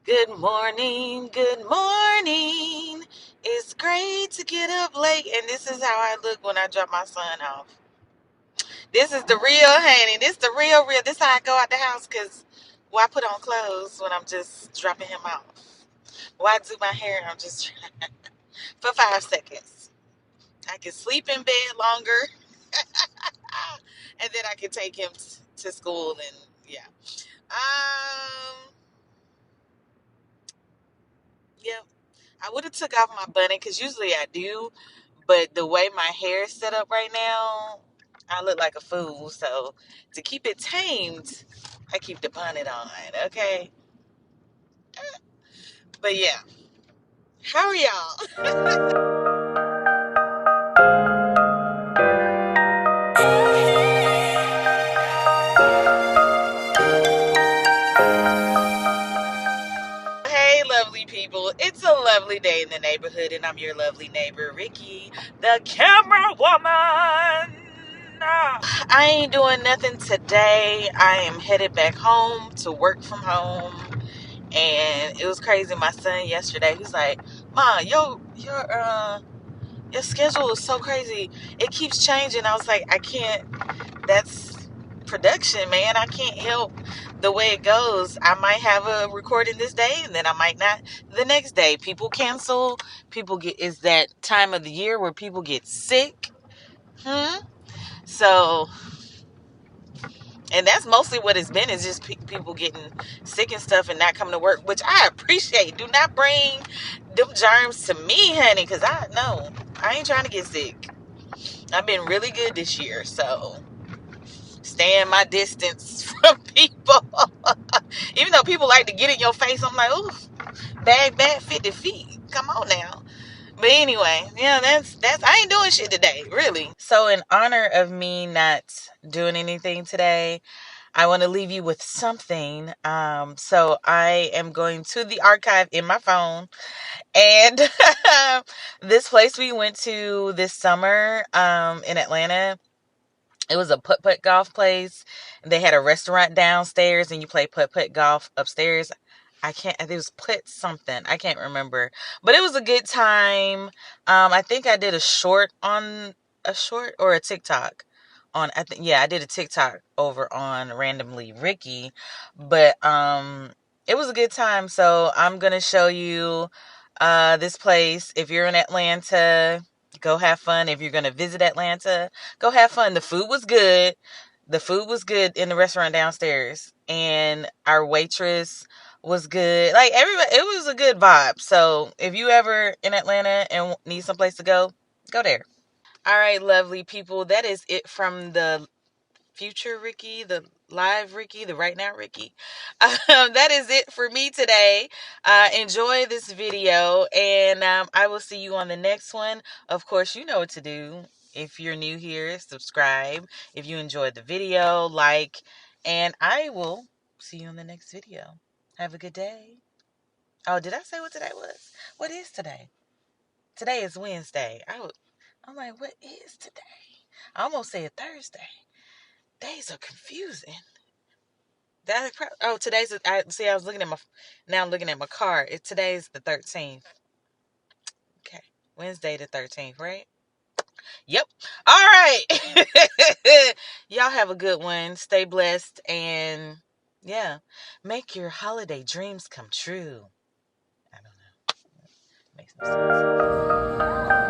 Good morning, good morning. It's great to get up late, and this is how I look when I drop my son off. This is the real honey. This the real. This how I go out the house, because why put on clothes when I'm just dropping him off? Why do my hair? I'm just for 5 seconds. I can sleep in bed longer, and then I can take him to school, and yeah. Um, yeah. I would have took off my bunny because usually I do, but the way my hair is set up right now, I look like a fool. So to keep it tamed, I keep the bonnet on. Okay, but yeah, how are y'all? Hey, lovely people! It's a lovely day in the neighborhood, and I'm your lovely neighbor, Ricki, the camera woman. I ain't doing nothing today. I am headed back home to work from home. And it was crazy. My son yesterday, he's like, "Ma, your schedule is so crazy. It keeps changing." I was like, "I can't. That's production, man. I can't help the way it goes. I might have a recording this day, and then I might not the next day. People cancel. People get. It's that time of the year where people get sick. So." And that's mostly what it's been, is just people getting sick and stuff and not coming to work, which I appreciate. Do not bring them germs to me, honey, because I ain't trying to get sick. I've been really good this year, so staying my distance from people. Even though people like to get in your face, I'm like, ooh, bag 50 feet. Come on now. But anyway, yeah, that's I ain't doing shit today, really. So in honor of me not doing anything today, I want to leave you with something. So I am going to the archive in my phone, and this place we went to this summer in Atlanta. It was a putt-putt golf place. They had a restaurant downstairs, and you play putt-putt golf upstairs. It was putt something. I can't remember. But it was a good time. I think I did a short or a TikTok I did a TikTok over on randomly Ricki. But it was a good time. So I'm gonna show you this place. If you're in Atlanta, go have fun. If you're going to visit Atlanta, go have fun. The food was good. The food was good in the restaurant downstairs. And our waitress was good. Like, everybody, it was a good vibe. So if you ever in Atlanta and need someplace to go there. All right, lovely people. That is it from the future Ricki, the live Ricki, the right now Ricki. That is it for me today. Enjoy this video, and I will see you on the next one. Of course, you know what to do. If you're new here, subscribe. If you enjoyed the video, like, and I will see you on the next video. Have a good day. Oh, did I say what today was? What is today? Today is Wednesday. I'm like, what is today? I almost said Thursday. Days are confusing. Today's. I see. I was looking at my. Now I'm looking at my card. Today's the 13th. Okay, Wednesday the 13th, right? Yep. All right. Y'all have a good one. Stay blessed, and yeah, make your holiday dreams come true. I don't know. Makes no sense.